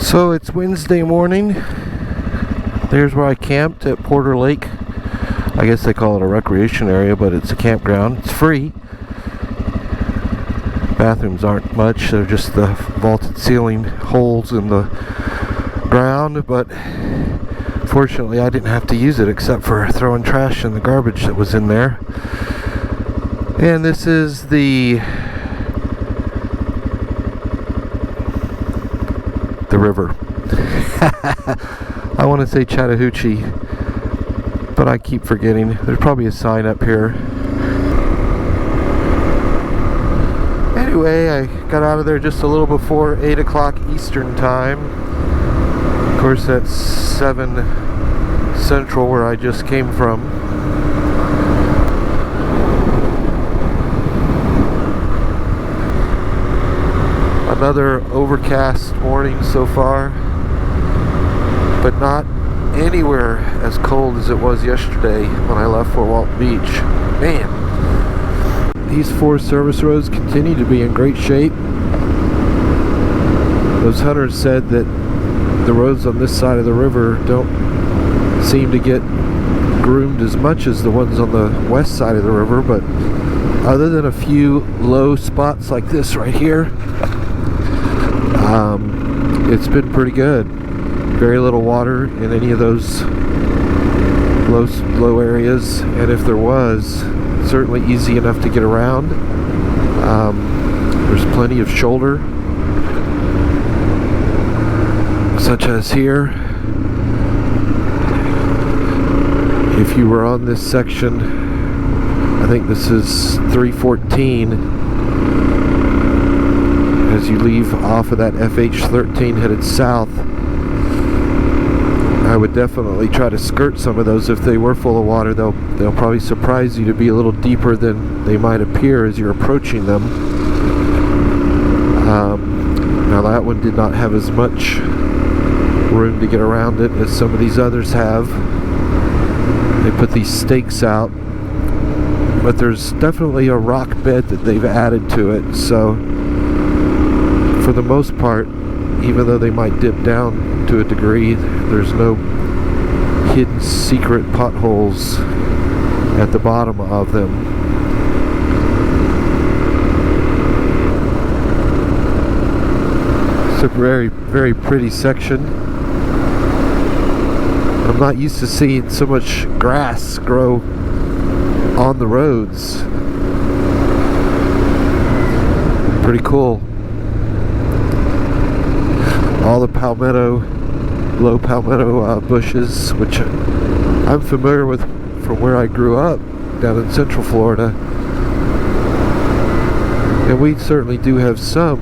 So it's Wednesday morning. There's where I camped at Porter Lake. I guess they call it a recreation area, but it's a campground. It's free. Bathrooms aren't much. They're just the vaulted ceiling holes in the ground, but fortunately I didn't have to use it except for throwing trash in the garbage that was in there. And this is the river. I want to say Chattahoochee, but I keep forgetting. There's probably a sign up here. Anyway, I got out of there just a little before 8 o'clock Eastern time. Of course, that's 7 Central where I just came from. Another overcast morning so far, but not anywhere as cold as it was yesterday when I left Fort Walton Beach. Man, these 4 service roads continue to be in great shape. Those hunters said that the roads on this side of the river don't seem to get groomed as much as the ones on the west side of the river, but other than a few low spots like this right here, it's been pretty good. Very little water in any of those low areas, and if there was, certainly easy enough to get around. There's plenty of shoulder, such as here. If you were on this section, I think this is 314. As you leave off of that FH13 headed south, I would definitely try to skirt some of those. If they were full of water, they'll probably surprise you to be a little deeper than they might appear as you're approaching them. Now that one did not have as much room to get around it as some of these others have. They put these stakes out, but there's definitely a rock bed that they've added to it, so for the most part, even though they might dip down to a degree, there's no hidden secret potholes at the bottom of them. It's a very, very pretty section. I'm not used to seeing so much grass grow on the roads. Pretty cool. All the palmetto, low palmetto bushes, which I'm familiar with from where I grew up down in Central Florida. And we certainly do have some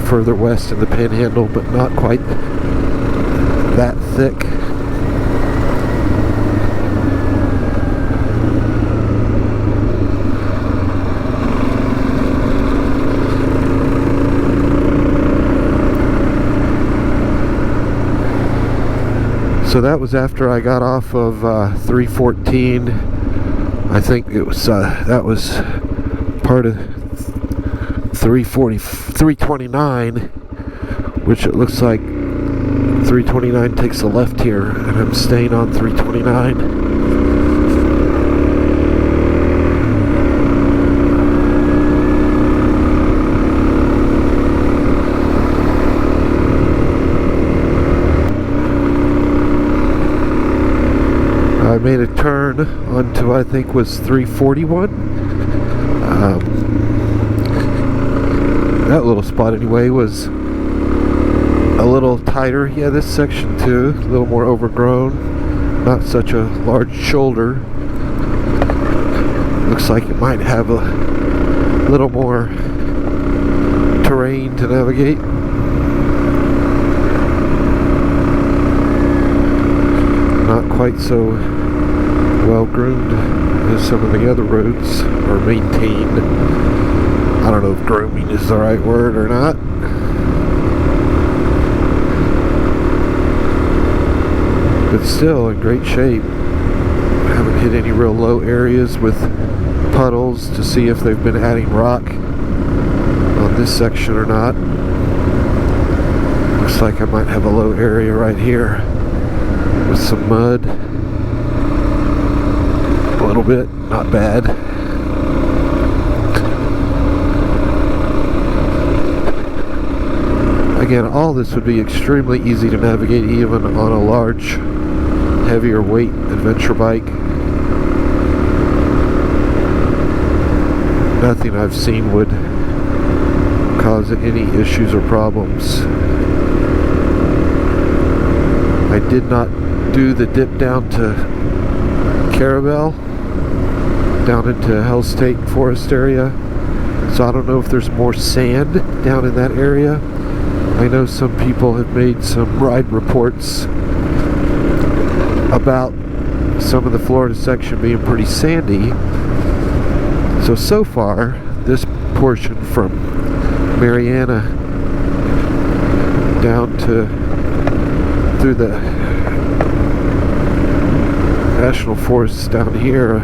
further west in the Panhandle, but not quite that thick. So that was after I got off of 314. I think it was that was part of 329, which it looks like 329 takes a left here, and I'm staying on 329. I made a turn onto, I think, was 341. That little spot anyway was a little tighter. Yeah, this section too, a little more overgrown, not such a large shoulder. Looks like it might have a little more terrain to navigate. Not quite so well groomed as some of the other roads, or maintained. I don't know if grooming is the right word or not. But still in great shape. I haven't hit any real low areas with puddles to see if they've been adding rock on this section or not. Looks like I might have a low area right here with some mud. A little bit, not bad. Again, all this would be extremely easy to navigate even on a large, heavier weight adventure bike. Nothing I've seen would cause any issues or problems. I did not do the dip down to Crawfordville, down into S.E.A.T forest area, so I don't know if there's more sand down in that area. I know some people have made some ride reports about some of the Florida section being pretty sandy. So far, this portion from Mariana down to through the national forests down here,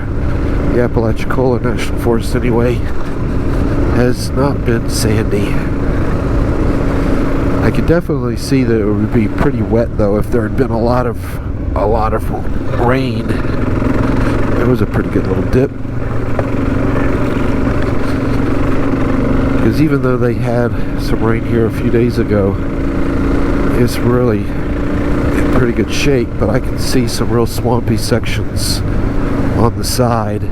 the Apalachicola National Forest anyway, has not been sandy. I could definitely see that it would be pretty wet though if there had been a lot of rain. It was a pretty good little dip. Because even though they had some rain here a few days ago, it's really in pretty good shape, but I can see some real swampy sections on the side.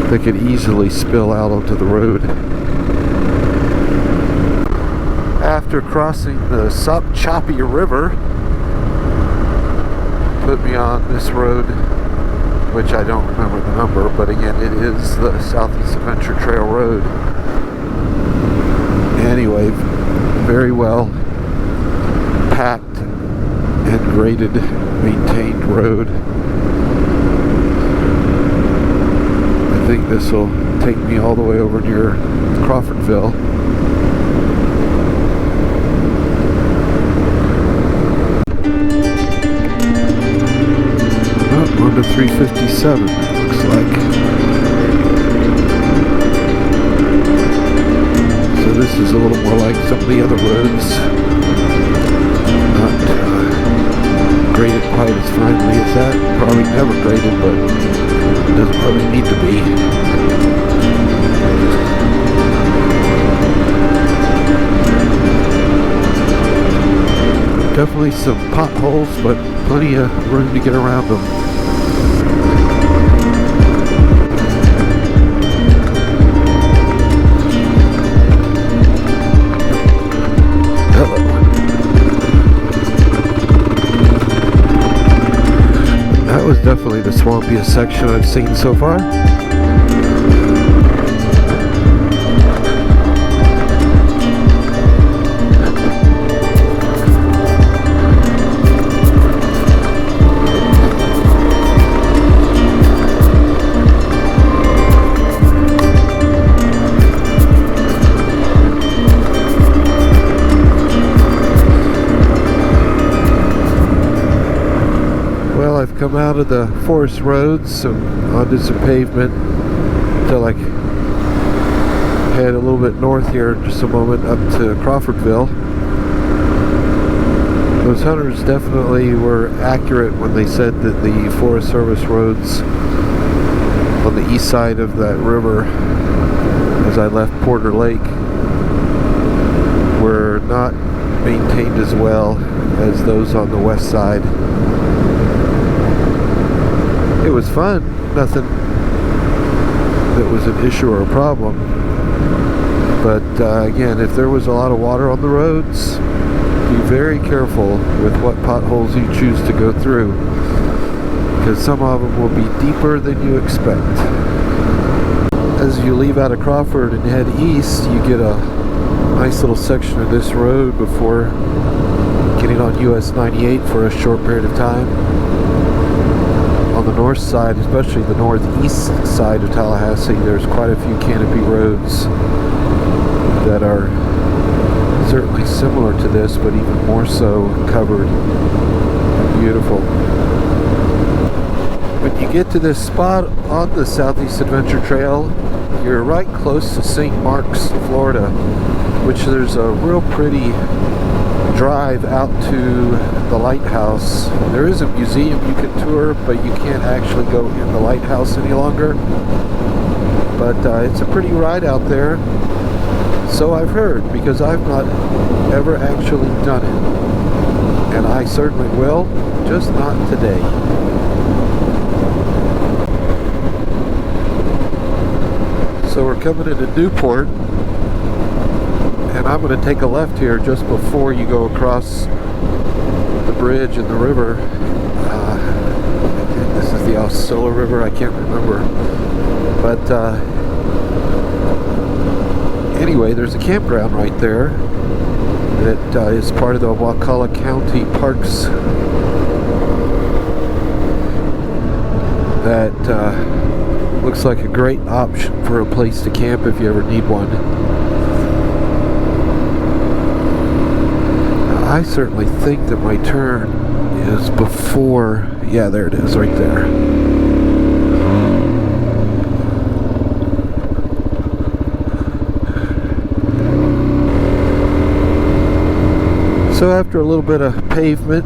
They could easily spill out onto the road. After crossing the Choppy River, put me on this road, which I don't remember the number, but again, it is the Southeast Adventure Trail Road. Anyway, very well packed and graded, maintained road. I think this will take me all the way over near Crawfordville. We're to 357, it looks like. So this is a little more like some of the other roads. Not graded quite as finely as that. Probably never graded, but it doesn't really need to be. Definitely some potholes, but plenty of room to get around them. That was definitely the swampiest section I've seen so far. I've come out of the forest roads and onto some pavement until I head a little bit north here in just a moment up to Crawfordville. Those hunters definitely were accurate when they said that the Forest Service roads on the east side of that river as I left Porter Lake were not maintained as well as those on the west side. It was fun, nothing that was an issue or a problem, but again, if there was a lot of water on the roads, be very careful with what potholes you choose to go through, because some of them will be deeper than you expect. As you leave out of Crawford and head east, you get a nice little section of this road before getting on US 98 for a short period of time. On the north side, especially the northeast side of Tallahassee, there's quite a few canopy roads that are certainly similar to this, but even more so covered. Beautiful. When you get to this spot on the Southeast Adventure Trail, you're right close to St. Marks, Florida, which there's a real pretty drive out to the lighthouse. There is a museum you can tour, but you can't actually go in the lighthouse any longer. But it's a pretty ride out there. So I've heard, because I've not ever actually done it. And I certainly will, just not today. So we're coming into Newport, and I'm going to take a left here just before you go across the bridge and the river. This is the Osceola River, I can't remember. But anyway, there's a campground right there that is part of the Osceola County Parks that looks like a great option for a place to camp if you ever need one. I certainly think that my turn is before, yeah, there it is, right there. So after a little bit of pavement,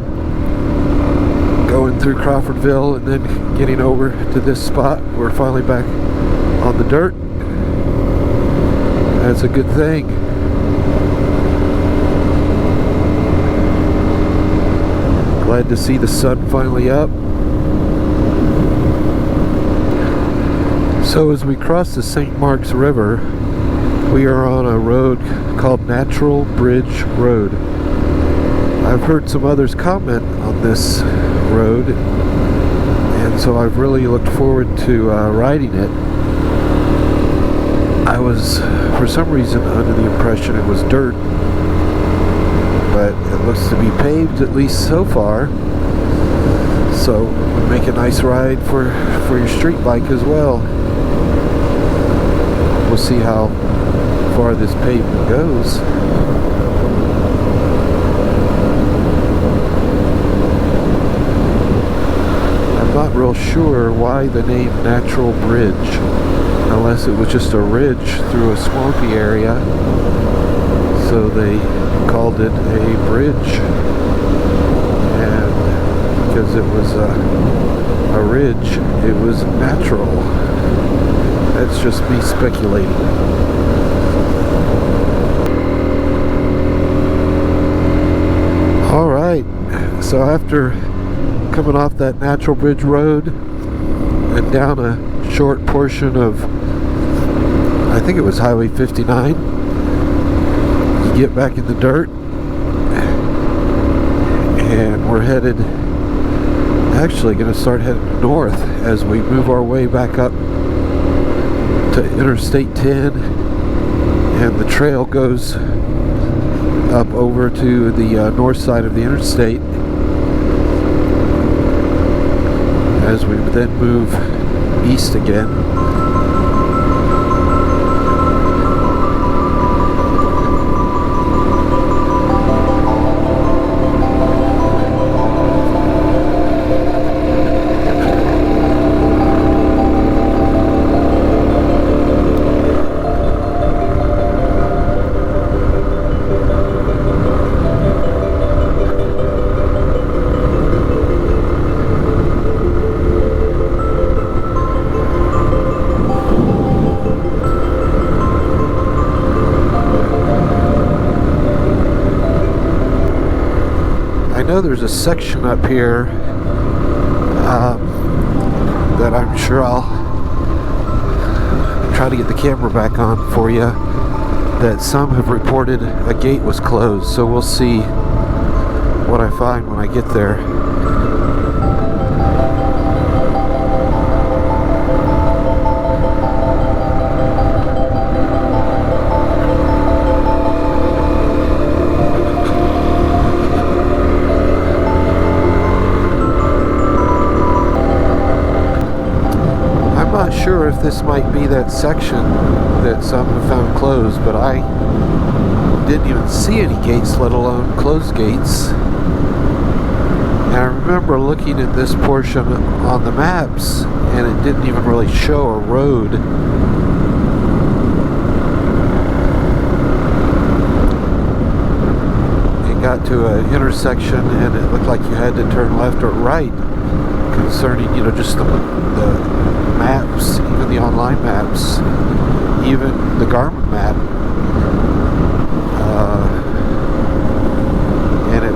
going through Crawfordville and then getting over to this spot, we're finally back on the dirt. That's a good thing. Glad to see the sun finally up. So as we cross the St. Marks River, we are on a road called Natural Bridge Road. I've heard some others comment on this road, and so I've really looked forward to riding it. I was, for some reason, under the impression it was dirt, but it looks to be paved, at least so far. So it would make a nice ride for your street bike as well. We'll see how far this pavement goes. I'm not real sure why the name Natural Bridge, unless it was just a ridge through a swampy area, so they called it a bridge. And because it was a ridge, it was natural. That's just me speculating. Alright, so after coming off that Natural Bridge Road and down a short portion of, I think it was Highway 59, you get back in the dirt, and we're headed, actually going to start heading north as we move our way back up to Interstate 10, and the trail goes up over to the north side of the interstate as we then move east again. I know there's a section up here that I'm sure I'll try to get the camera back on for you, that some have reported a gate was closed, so we'll see what I find when I get there. I'm not sure if this might be that section that some have found closed, but I didn't even see any gates, let alone closed gates. And I remember looking at this portion on the maps, and it didn't even really show a road. It got to an intersection, and it looked like you had to turn left or right, concerning, you know, just the maps, even the online maps, even the Garmin map. And it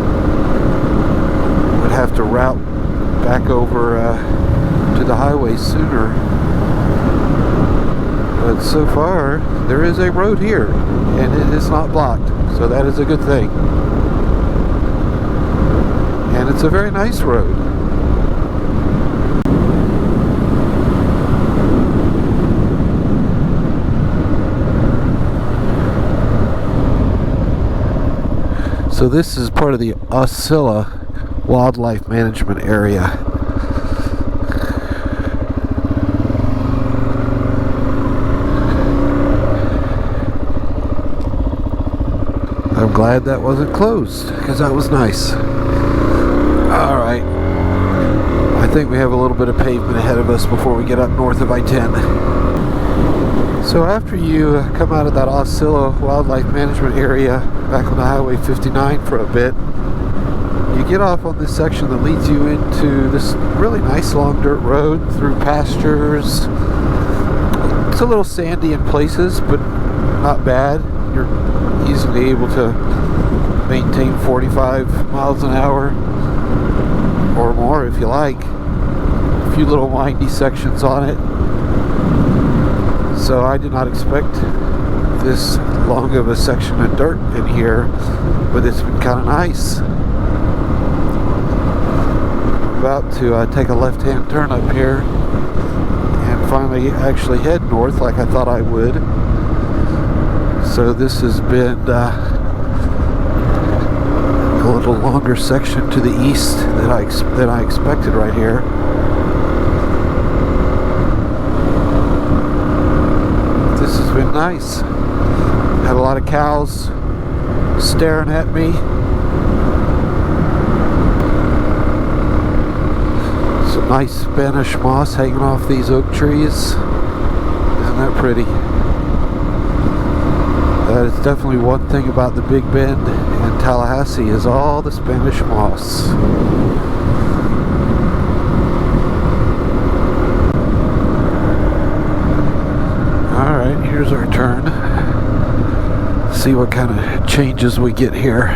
would have to route back over to the highway sooner. But so far, there is a road here, and it is not blocked, so that is a good thing. And it's a very nice road. So this is part of the Osceola Wildlife Management Area. I'm glad that wasn't closed, because that was nice. Alright. I think we have a little bit of pavement ahead of us before we get up north of I-10. So after you come out of that Osceola Wildlife Management Area back on the Highway 59 for a bit, you get off on this section that leads you into this really nice long dirt road through pastures. It's a little sandy in places, but not bad. You're easily able to maintain 45 miles an hour or more if you like. A few little windy sections on it. So I did not expect this long of a section of dirt in here, but it's been kind of nice. I'm about to take a left-hand turn up here and finally actually head north like I thought I would. So this has been a little longer section to the east than I expected right here. This has been nice. Had a lot of cows staring at me. Some nice Spanish moss hanging off these oak trees. Isn't that pretty? That is definitely one thing about the Big Bend and Tallahassee is all the Spanish moss. Alright, here's our turn. See what kind of changes we get here.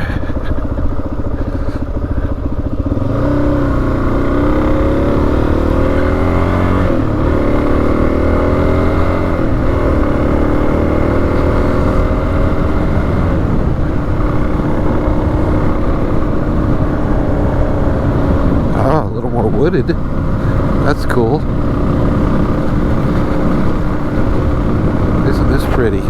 Oh, a little more wooded. That's cool. Isn't this pretty?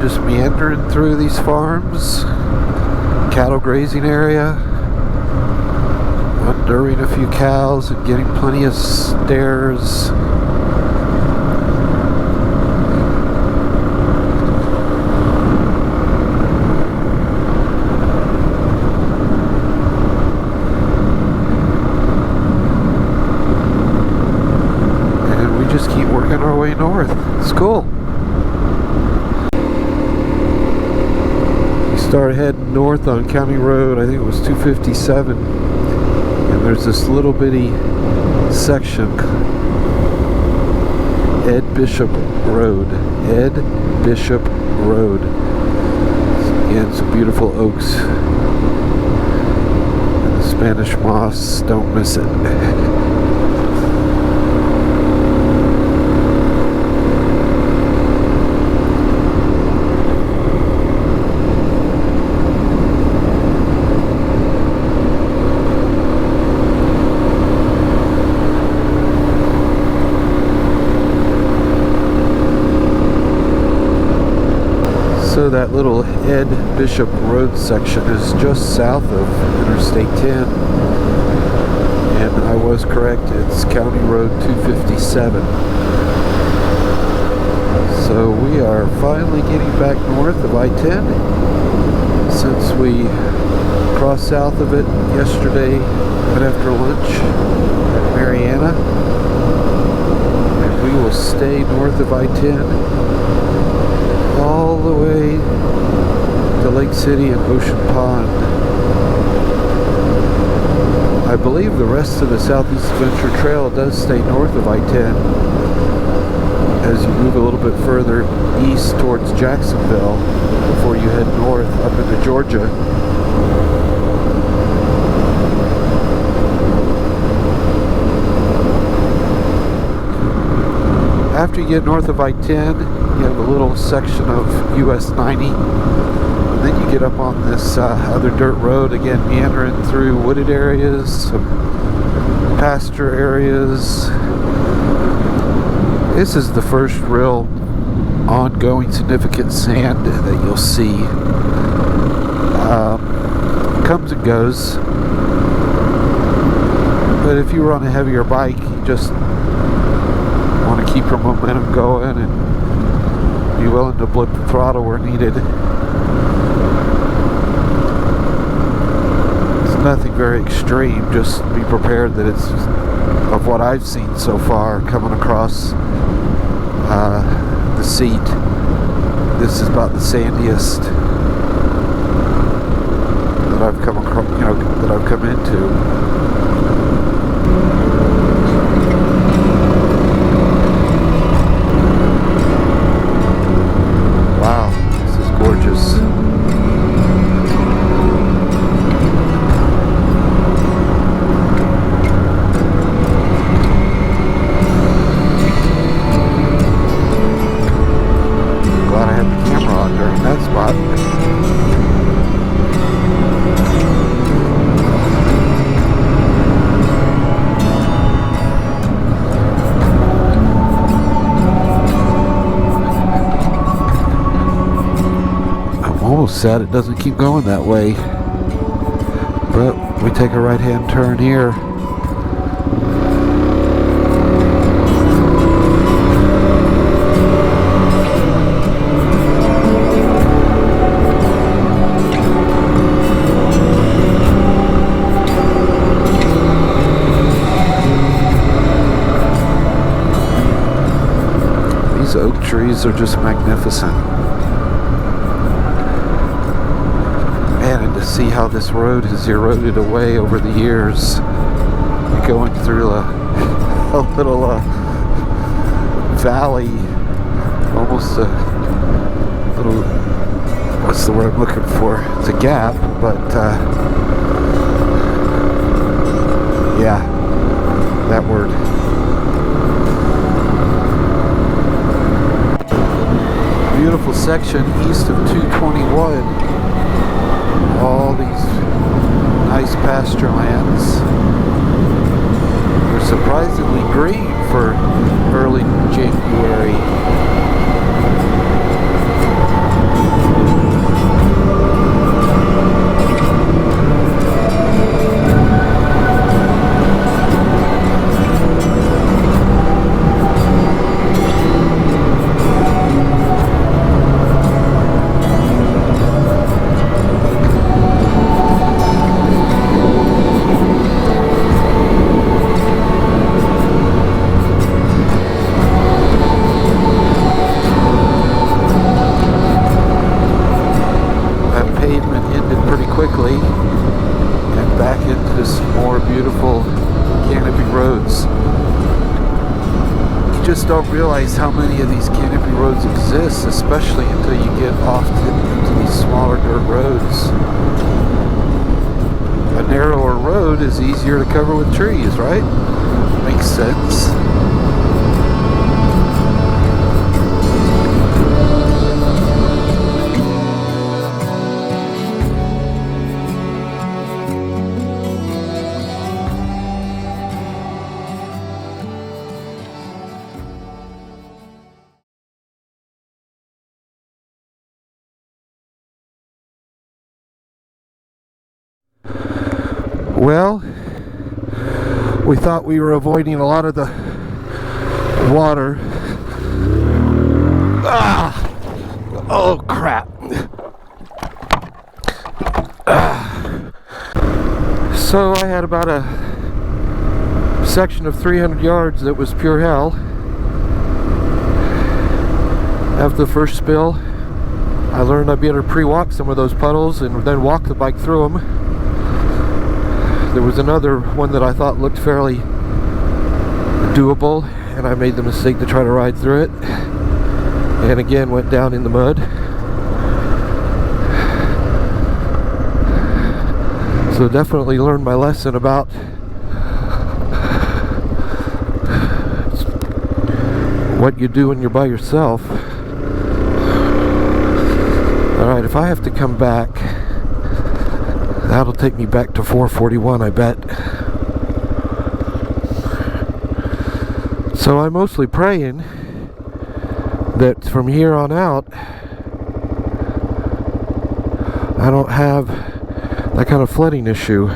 Just meandering through these farms, cattle grazing area, unduring a few cows and getting plenty of stairs. And we just keep working our way north. It's cool. Start heading north on County Road, I think it was 257, and there's this little bitty section, Ed Bishop Road. Again, some beautiful oaks and the Spanish moss, don't miss it. So that little Ed Bishop Road section is just south of Interstate 10. And I was correct, it's County Road 257. So we are finally getting back north of I-10 since we crossed south of it yesterday right after lunch at Mariana. And we will stay north of I-10 all the way to Lake City and Ocean Pond. I believe the rest of the Southeast Adventure Trail does stay north of I-10 as you move a little bit further east towards Jacksonville before you head north up into Georgia. After you get north of I-10, you have a little section of US 90, and then you get up on this other dirt road, again meandering through wooded areas, some pasture areas. This is the first real ongoing significant sand that you'll see. Comes and goes, but if you were on a heavier bike, you just want to keep your momentum going and be willing to blip the throttle where needed. It's nothing very extreme, just be prepared that it's, of what I've seen so far coming across the S.E.A.T, this is about the sandiest that I've come across, that I've come into. Almost sad it doesn't keep going that way, but we take a right hand turn here. These oak trees are just magnificent. And to see how this road has eroded away over the years. You're going through a little valley, almost a little, what's the word I'm looking for? It's a gap, but yeah, that word. Beautiful section east of 221. All these nice pasture lands. They're surprisingly green for early January. Quickly and back into some more beautiful canopy roads. You just don't realize how many of these canopy roads exist, especially until you get off into these smaller dirt roads. A narrower road is easier to cover with trees, right? Makes sense. Well, we thought we were avoiding a lot of the water. Ah! Oh crap! So I had about a section of 300 yards that was pure hell. After the first spill, I learned I'd be able to pre-walk some of those puddles and then walk the bike through them. There was another one that I thought looked fairly doable, and I made the mistake to try to ride through it, and again went down in the mud. So definitely learned my lesson about what you do when you're by yourself. Alright, if I have to come back, that'll take me back to 441, I bet. So I'm mostly praying that from here on out, I don't have that kind of flooding issue.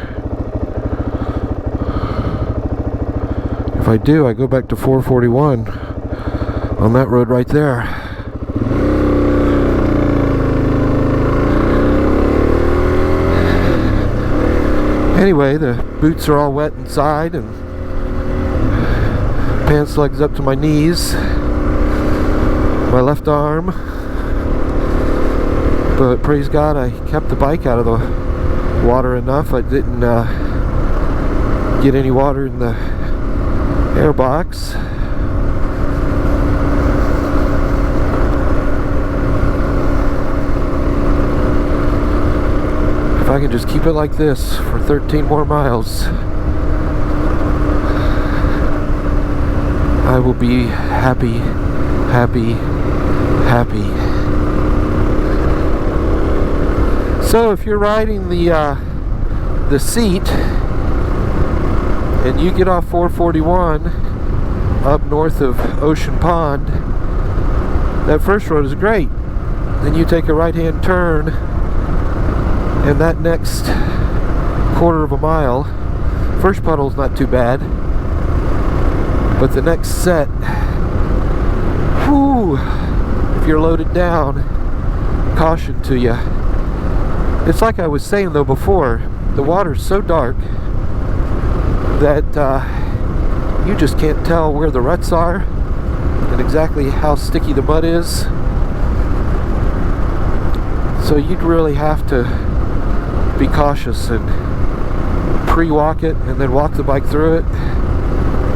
If I do, I go back to 441 on that road right there. Anyway, the boots are all wet inside and pants legs up to my knees, my left arm, but praise God I kept the bike out of the water enough. I didn't get any water in the airbox. If I can just keep it like this for 13 more miles, I will be happy, happy, happy. So if you're riding the S.E.A.T and you get off 441 up north of Ocean Pond, that first road is great. Then you take a right-hand turn, and that next quarter of a mile, first puddle's not too bad, but the next set, whoo, if you're loaded down, caution to you. It's like I was saying though before, the water's so dark that you just can't tell where the ruts are and exactly how sticky the mud is. So you'd really have to be cautious and pre-walk it and then walk the bike through it,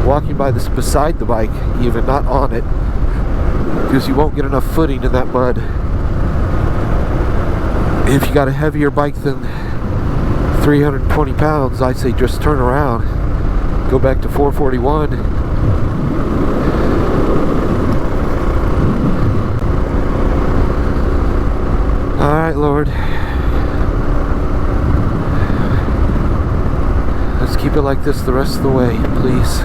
walking beside the bike, even not on it, because you won't get enough footing in that mud. If you got a heavier bike than 320 pounds, I'd say just turn around, go back to 441. Alright, Lord, let's keep it like this the rest of the way, please.